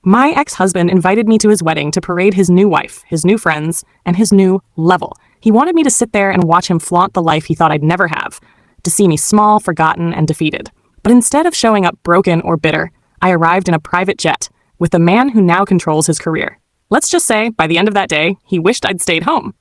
My ex-husband invited me to his wedding to parade his new wife, his new friends, and his new level. He wanted me to sit there and watch him flaunt the life he thought I'd never have, to see me small, forgotten, and defeated. But instead of showing up broken or bitter, I arrived in a private jet with the man who now controls his career. Let's just say, by the end of that day, he wished I'd stayed home.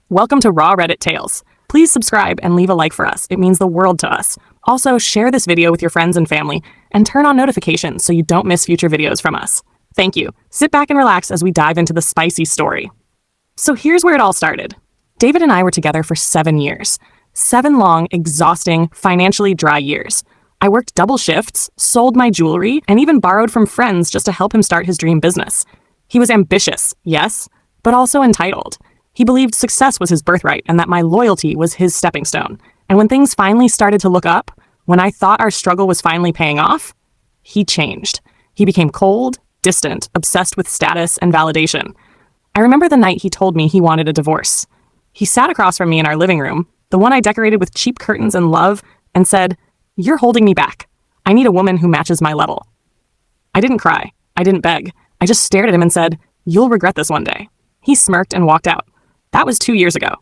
Welcome to Raw Reddit Tales. Please subscribe and leave a like for us. It means the world to us. Also, share this video with your friends and family, and turn on notifications so you don't miss future videos from us. Thank you. Sit back and relax as we dive into the spicy story. So here's where it all started. David and I were together for 7 years. 7 long, exhausting, financially dry years. I worked double shifts, sold my jewelry, and even borrowed from friends just to help him start his dream business. He was ambitious, yes, but also entitled. He believed success was his birthright and that my loyalty was his stepping stone. And when things finally started to look up, when I thought our struggle was finally paying off, he changed. He became cold, distant, obsessed with status and validation. I remember the night he told me he wanted a divorce. He sat across from me in our living room, the one I decorated with cheap curtains and love, and said, "You're holding me back. I need a woman who matches my level." I didn't cry. I didn't beg. I just stared at him and said, "You'll regret this one day." He smirked and walked out. That was 2 years ago.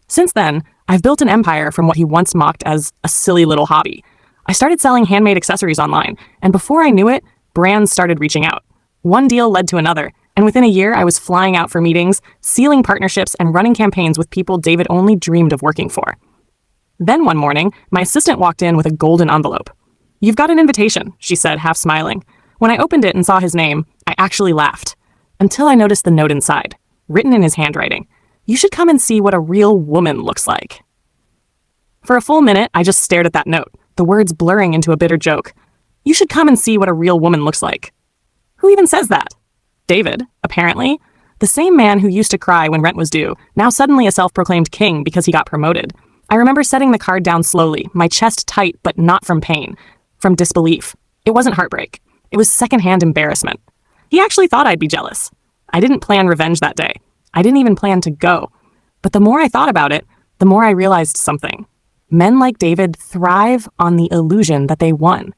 Since then, I've built an empire from what he once mocked as a silly little hobby. I started selling handmade accessories online, and before I knew it, brands started reaching out. One deal led to another, and within a year, I was flying out for meetings, sealing partnerships, and running campaigns with people David only dreamed of working for. Then one morning, my assistant walked in with a golden envelope. "You've got an invitation," she said, half smiling. When I opened it and saw his name, I actually laughed. Until I noticed the note inside, written in his handwriting. "You should come and see what a real woman looks like." For a full minute, I just stared at that note, the words blurring into a bitter joke. "You should come and see what a real woman looks like." Who even says that? David, apparently. The same man who used to cry when rent was due, now suddenly a self-proclaimed king because he got promoted. I remember setting the card down slowly, my chest tight, but not from pain, from disbelief. It wasn't heartbreak. It was secondhand embarrassment. He actually thought I'd be jealous. I didn't plan revenge that day. I didn't even plan to go. But the more I thought about it, the more I realized something. Men like David thrive on the illusion that they won.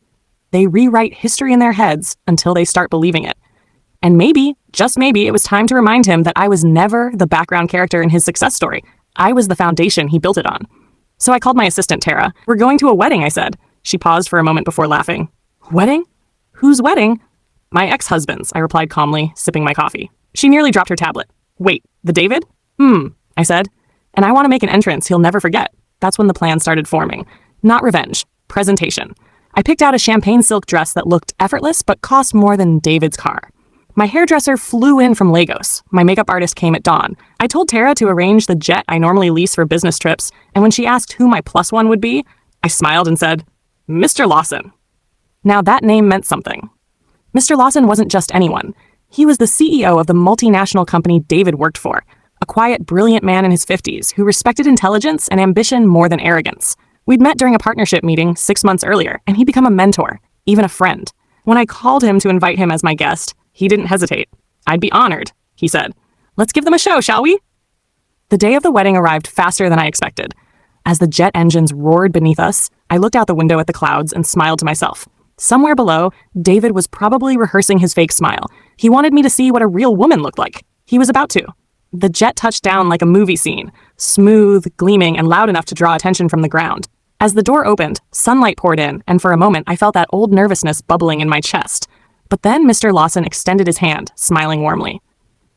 They rewrite history in their heads until they start believing it. And maybe, just maybe, it was time to remind him that I was never the background character in his success story. I was the foundation he built it on. So I called my assistant, Tara. "We're going to a wedding," I said. She paused for a moment before laughing. "Wedding? Whose wedding?" "My ex-husband's," I replied calmly, sipping my coffee. She nearly dropped her tablet. "Wait, the David?" I said. "And I want to make an entrance he'll never forget." That's when the plan started forming. Not revenge, presentation. I picked out a champagne silk dress that looked effortless but cost more than David's car. My hairdresser flew in from Lagos. My makeup artist came at dawn. I told Tara to arrange the jet I normally lease for business trips, and when she asked who my plus one would be, I smiled and said, "Mr. Lawson." Now that name meant something. Mr. Lawson wasn't just anyone. He was the CEO of the multinational company David worked for, a quiet, brilliant man in his 50s who respected intelligence and ambition more than arrogance. We'd met during a partnership meeting 6 months earlier, and he'd become a mentor, even a friend. When I called him to invite him as my guest, he didn't hesitate. "I'd be honored," he said. "Let's give them a show, shall we?" The day of the wedding arrived faster than I expected. As the jet engines roared beneath us, I looked out the window at the clouds and smiled to myself. Somewhere below, David was probably rehearsing his fake smile. He wanted me to see what a real woman looked like. He was about to. The jet touched down like a movie scene, smooth, gleaming, and loud enough to draw attention from the ground. As the door opened, sunlight poured in, and for a moment I felt that old nervousness bubbling in my chest. But then Mr. Lawson extended his hand, smiling warmly.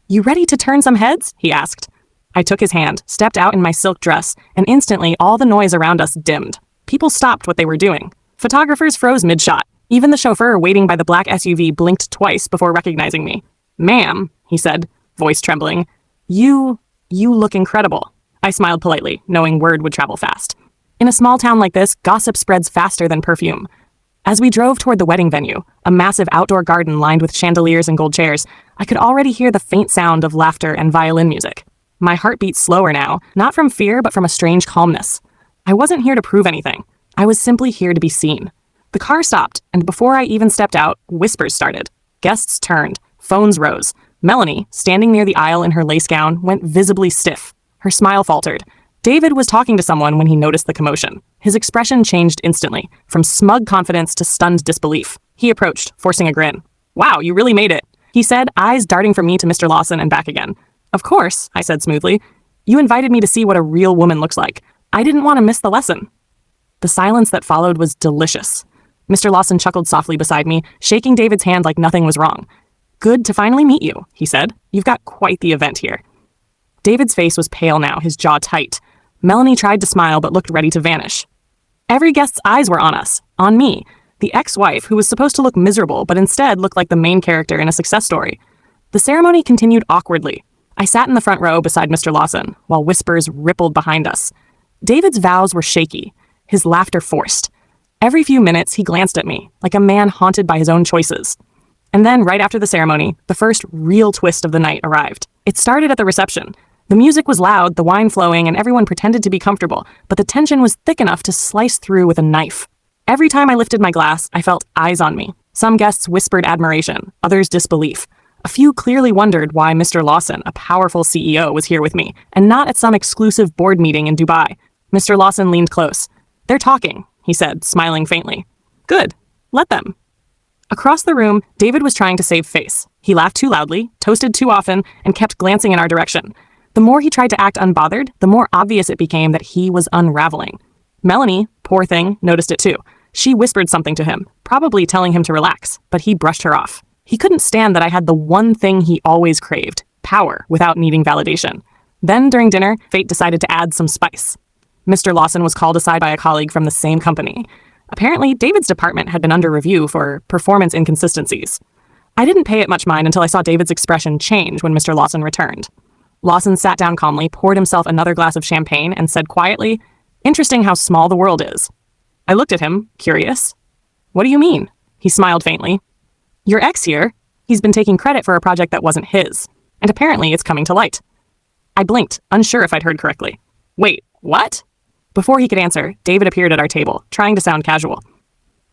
"You ready to turn some heads?" he asked. I took his hand, stepped out in my silk dress, and instantly all the noise around us dimmed. People stopped what they were doing. Photographers froze mid-shot. Even the chauffeur waiting by the black SUV blinked twice before recognizing me. "Ma'am," he said, voice trembling, You look incredible." I smiled politely, knowing word would travel fast. In a small town like this, gossip spreads faster than perfume. As we drove toward the wedding venue, a massive outdoor garden lined with chandeliers and gold chairs, I could already hear the faint sound of laughter and violin music. My heart beat slower now, not from fear, but from a strange calmness. I wasn't here to prove anything. I was simply here to be seen. The car stopped, and before I even stepped out, whispers started. Guests turned. Phones rose. Melanie, standing near the aisle in her lace gown, went visibly stiff. Her smile faltered. David was talking to someone when he noticed the commotion. His expression changed instantly, from smug confidence to stunned disbelief. He approached, forcing a grin. "Wow, you really made it," he said, eyes darting from me to Mr. Lawson and back again. "Of course," I said smoothly. "You invited me to see what a real woman looks like. I didn't want to miss the lesson." The silence that followed was delicious. Mr. Lawson chuckled softly beside me, shaking David's hand like nothing was wrong. "Good to finally meet you," he said. "You've got quite the event here." David's face was pale now, his jaw tight. Melanie tried to smile but looked ready to vanish. Every guest's eyes were on us, on me, the ex-wife who was supposed to look miserable but instead looked like the main character in a success story. The ceremony continued awkwardly. I sat in the front row beside Mr. Lawson, while whispers rippled behind us. David's vows were shaky, his laughter forced. Every few minutes he glanced at me, like a man haunted by his own choices. And then, right after the ceremony, the first real twist of the night arrived. It started at the reception. The music was loud, the wine flowing, and everyone pretended to be comfortable, but the tension was thick enough to slice through with a knife. Every time I lifted my glass, I felt eyes on me. Some guests whispered admiration, others disbelief. A few clearly wondered why Mr. Lawson, a powerful CEO, was here with me, and not at some exclusive board meeting in Dubai. Mr. Lawson leaned close. "They're talking," he said, smiling faintly. "Good. Let them." Across the room, David was trying to save face. He laughed too loudly, toasted too often, and kept glancing in our direction. The more he tried to act unbothered, the more obvious it became that he was unraveling. Melanie, poor thing, noticed it too. She whispered something to him, probably telling him to relax, but he brushed her off. He couldn't stand that I had the one thing he always craved, power, without needing validation. Then, during dinner, fate decided to add some spice. Mr. Lawson was called aside by a colleague from the same company. Apparently, David's department had been under review for performance inconsistencies. I didn't pay it much mind until I saw David's expression change when Mr. Lawson returned. Lawson sat down calmly, poured himself another glass of champagne, and said quietly, "Interesting how small the world is." I looked at him, curious. "What do you mean?" He smiled faintly. "Your ex here, he's been taking credit for a project that wasn't his, and apparently it's coming to light." I blinked, unsure if I'd heard correctly. "Wait, what?" Before he could answer, David appeared at our table, trying to sound casual.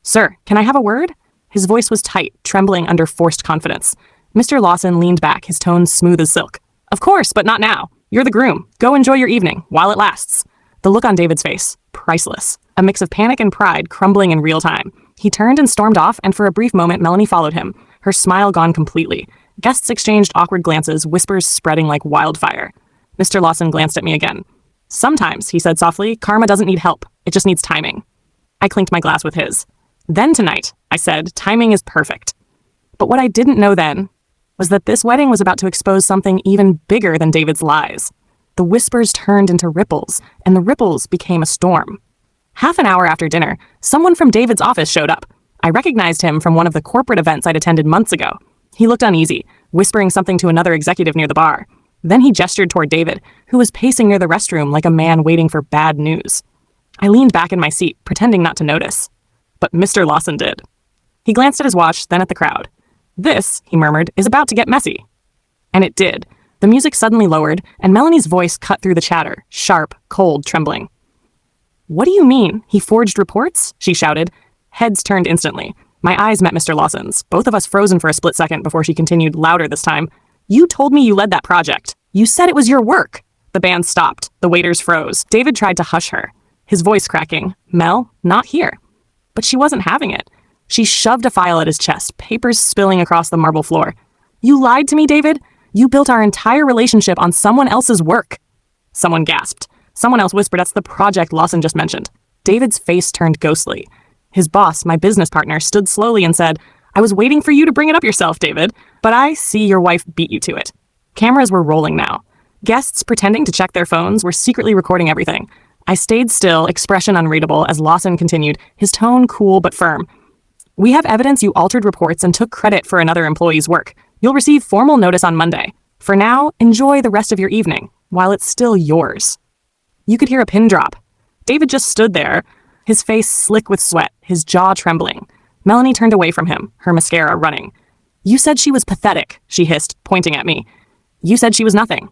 "Sir, can I have a word?" His voice was tight, trembling under forced confidence. Mr. Lawson leaned back, his tones smooth as silk. "Of course, but not now. You're the groom. Go enjoy your evening, while it lasts." The look on David's face, priceless. A mix of panic and pride crumbling in real time. He turned and stormed off, and for a brief moment, Melanie followed him, her smile gone completely. Guests exchanged awkward glances, whispers spreading like wildfire. Mr. Lawson glanced at me again. "Sometimes," he said softly, "karma doesn't need help. It just needs timing." I clinked my glass with his. "Then tonight," I said, "timing is perfect." But what I didn't know then was that this wedding was about to expose something even bigger than David's lies. The whispers turned into ripples, and the ripples became a storm. Half an hour after dinner, someone from David's office showed up. I recognized him from one of the corporate events I'd attended months ago. He looked uneasy, whispering something to another executive near the bar. Then he gestured toward David, who was pacing near the restroom like a man waiting for bad news. I leaned back in my seat, pretending not to notice. But Mr. Lawson did. He glanced at his watch, then at the crowd. "This," he murmured, "is about to get messy." And it did. The music suddenly lowered, and Melanie's voice cut through the chatter, sharp, cold, trembling. "What do you mean? He forged reports?" she shouted. Heads turned instantly. My eyes met Mr. Lawson's, both of us frozen for a split second before she continued, louder this time. "You told me you led that project. You said it was your work." The band stopped. The waiters froze. David tried to hush her, his voice cracking. "Mel, not here." But she wasn't having it. She shoved a file at his chest, papers spilling across the marble floor. "You lied to me, David. You built our entire relationship on someone else's work." Someone gasped. Someone else whispered, "That's the project Lawson just mentioned." David's face turned ghostly. His boss, my business partner, stood slowly and said, "I was waiting for you to bring it up yourself, David, but I see your wife beat you to it." Cameras were rolling now. Guests, pretending to check their phones, were secretly recording everything. I stayed still, expression unreadable, as Lawson continued, his tone cool but firm. "We have evidence you altered reports and took credit for another employee's work. You'll receive formal notice on Monday. For now, enjoy the rest of your evening, while it's still yours." You could hear a pin drop. David just stood there, his face slick with sweat, his jaw trembling. Melanie turned away from him, her mascara running. "You said she was pathetic," she hissed, pointing at me. "You said she was nothing."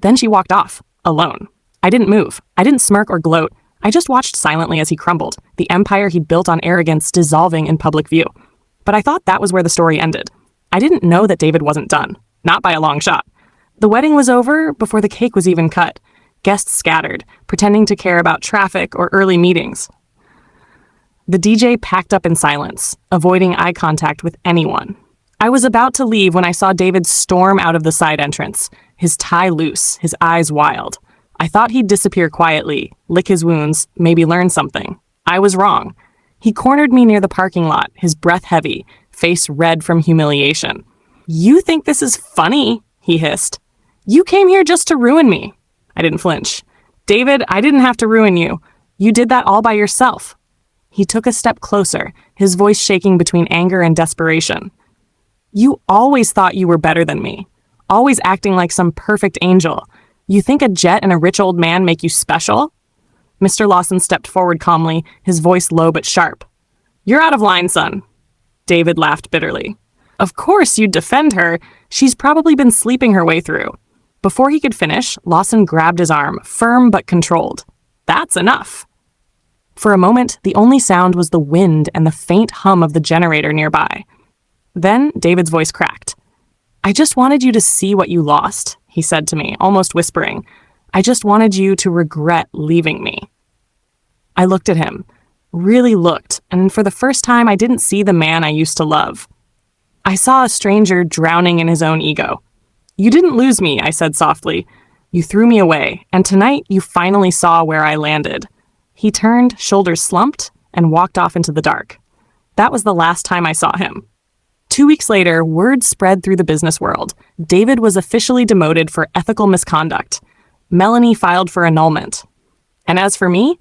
Then she walked off, alone. I didn't move. I didn't smirk or gloat. I just watched silently as he crumbled, the empire he'd built on arrogance dissolving in public view. But I thought that was where the story ended. I didn't know that David wasn't done. Not by a long shot. The wedding was over before the cake was even cut. Guests scattered, pretending to care about traffic or early meetings. The DJ packed up in silence, avoiding eye contact with anyone. I was about to leave when I saw David storm out of the side entrance, his tie loose, his eyes wild. I thought he'd disappear quietly, lick his wounds, maybe learn something. I was wrong. He cornered me near the parking lot, his breath heavy, face red from humiliation. "You think this is funny?" he hissed. "You came here just to ruin me." I didn't flinch. "David, I didn't have to ruin you. You did that all by yourself." He took a step closer, his voice shaking between anger and desperation. "You always thought you were better than me, always acting like some perfect angel. You think a jet and a rich old man make you special?" Mr. Lawson stepped forward calmly, his voice low but sharp. "You're out of line, son." David laughed bitterly. "Of course you'd defend her. She's probably been sleeping her way through." Before he could finish, Lawson grabbed his arm, firm but controlled. "That's enough." For a moment, the only sound was the wind and the faint hum of the generator nearby. Then David's voice cracked. "I just wanted you to see what you lost," he said to me, almost whispering. "I just wanted you to regret leaving me." I looked at him, really looked, and for the first time I didn't see the man I used to love. I saw a stranger drowning in his own ego. "You didn't lose me," I said softly. "You threw me away, and tonight you finally saw where I landed." He turned, shoulders slumped, and walked off into the dark. That was the last time I saw him. 2 weeks later, word spread through the business world. David was officially demoted for ethical misconduct. Melanie filed for annulment. And as for me,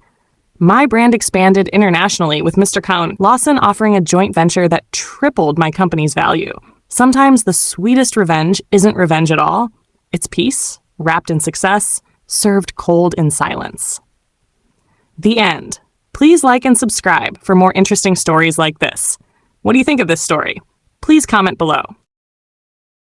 my brand expanded internationally with Mr. Cohn Lawson offering a joint venture that tripled my company's value. Sometimes the sweetest revenge isn't revenge at all. It's peace, wrapped in success, served cold in silence. The end. Please like and subscribe for more interesting stories like this. What do you think of this story? Please comment below.